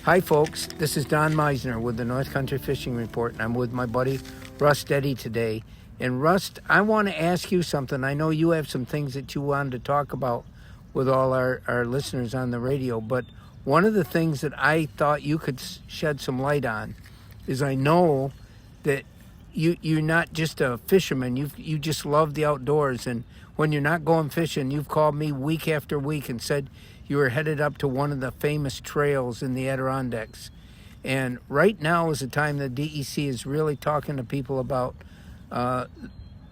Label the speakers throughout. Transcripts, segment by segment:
Speaker 1: Hi, folks. This is Don Meissner with the North Country Fishing Report, and I'm with my buddy Rust Eddy today. And Rust, I want to ask you something. I know you have some things that you wanted to talk about with all our listeners on the radio, but one of the things that I thought you could shed some light on is I know that you're not just a fisherman. You just love the outdoors, and when you're not going fishing, you've called me week after week and said you were headed up to one of the famous trails in the Adirondacks. And right now is the time the DEC is really talking to people about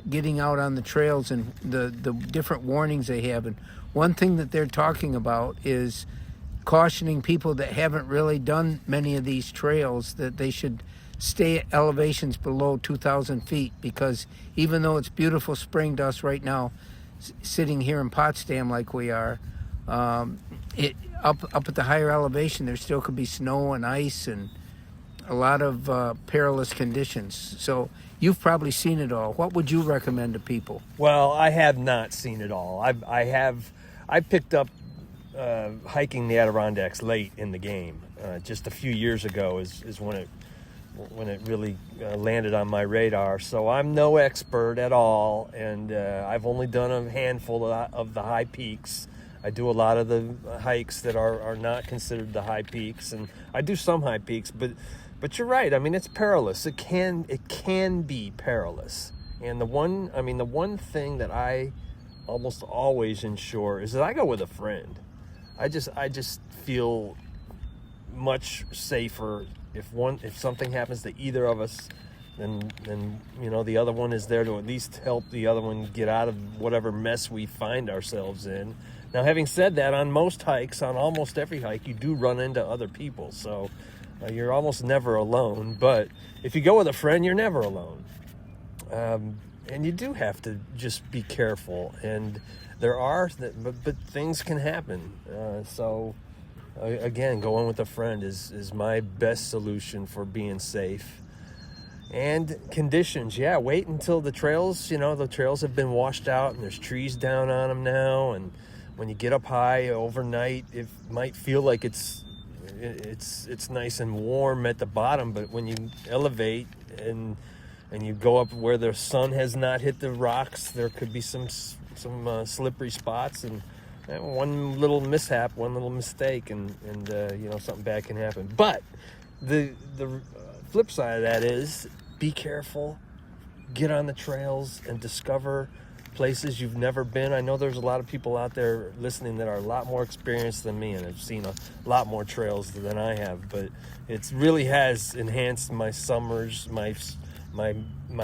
Speaker 1: getting out on the trails and the different warnings they have. And one thing that they're talking about is cautioning people that haven't really done many of these trails that they should stay at elevations below 2,000 feet, because even though it's beautiful spring dust right now, sitting here in Potsdam like we are, up at the higher elevation, there still could be snow and ice and a lot of perilous conditions. So you've probably seen it all. What would you recommend to people?
Speaker 2: Well, I have not seen it all. I picked up hiking the Adirondacks late in the game. Just a few years ago is when it really landed on my radar. So I'm no expert at all, and I've only done a handful of the high peaks. I do a lot of the hikes that are not considered the high peaks, and I do some high peaks, but you're right. I mean, it's perilous. It can be perilous. And the one thing that I almost always ensure is that I go with a friend. I just feel much safer if something happens to either of us, then the other one is there to at least help the other one get out of whatever mess we find ourselves in. Now, having said that, on most hikes, on almost every hike, you do run into other people, so you're almost never alone. But if you go with a friend, you're never alone. And you do have to just be careful. And but things can happen. Again, going with a friend is my best solution for being safe. And conditions, wait until the trails have been washed out and there's trees down on them now. And when you get up high overnight, it might feel like it's nice and warm at the bottom, but when you elevate and you go up where the sun has not hit the rocks, there could be some slippery spots, and one little mishap, one little mistake, and something bad can happen. But the flip side of that is be careful, get on the trails and discover places you've never been. I know there's a lot of people out there listening that are a lot more experienced than me and have seen a lot more trails than I have, but it really has enhanced my summers, my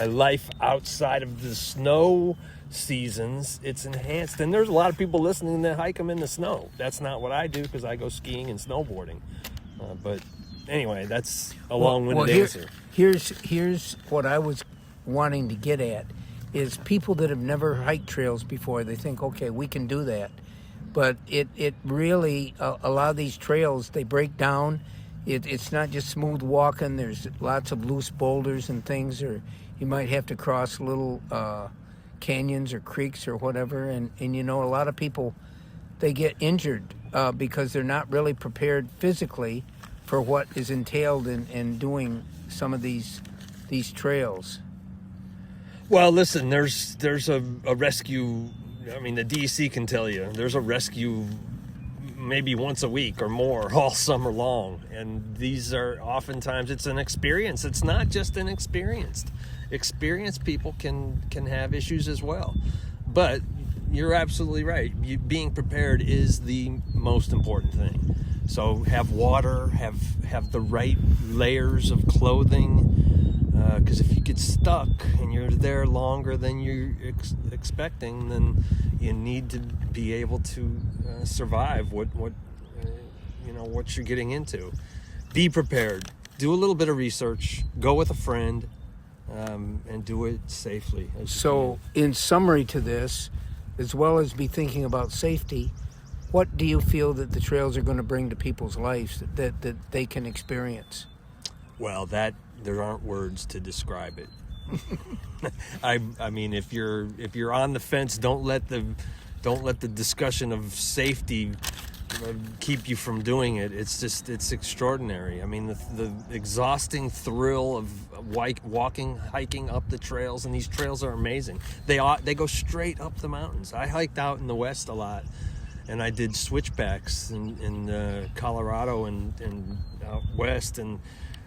Speaker 2: life outside of the snow seasons. It's enhanced, and there's a lot of people listening that hike them in the snow. That's not what I do, because I go skiing and snowboarding. But anyway, that's a long-winded answer.
Speaker 1: Here's what I was wanting to get at, is people that have never hiked trails before, they think, okay, we can do that. But it really, a lot of these trails, they break down. It's not just smooth walking. There's lots of loose boulders and things, or you might have to cross little canyons or creeks or whatever. And a lot of people, they get injured because they're not really prepared physically for what is entailed in doing some of these trails.
Speaker 2: Well, listen, there's a rescue. I mean, the DEC can tell you there's a rescue maybe once a week or more all summer long. And these are oftentimes, it's an experience. It's not just an experience. Experienced people can have issues as well. But you're absolutely right. Being prepared is the most important thing. So have water, have the right layers of clothing. Because if you get stuck and you're there longer than you're expecting, then you need to be able to survive what you're getting into. Be prepared. Do a little bit of research. Go with a friend, and do it safely.
Speaker 1: So, in summary to this, as well as be thinking about safety, what do you feel that the trails are going to bring to people's lives that they can experience?
Speaker 2: Well, there aren't words to describe it. I mean, if you're on the fence, don't let the discussion of safety keep you from doing it. It's extraordinary. I mean, the exhausting thrill of walking, hiking up the trails, and these trails are amazing. They go straight up the mountains. I hiked out in the West a lot, and I did switchbacks in Colorado and out west, and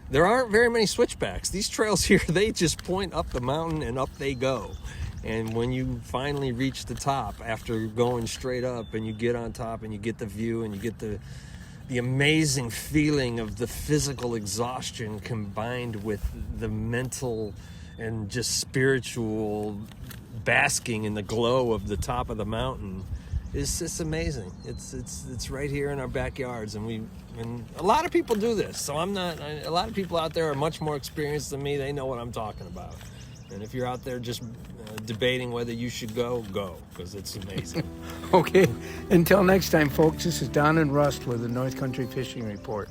Speaker 2: there aren't very many switchbacks. These trails here, they just point up the mountain and up they go. And when you finally reach the top after going straight up, and you get on top and you get the view and you get the amazing feeling of the physical exhaustion combined with the mental and just spiritual basking in the glow of the top of the mountain, it's just amazing. It's right here in our backyards, and a lot of people do this. So a lot of people out there are much more experienced than me. They know what I'm talking about. And if you're out there just debating whether you should go, because it's amazing.
Speaker 1: Okay, until next time, folks, this is Don and Rust with the North Country Fishing Report.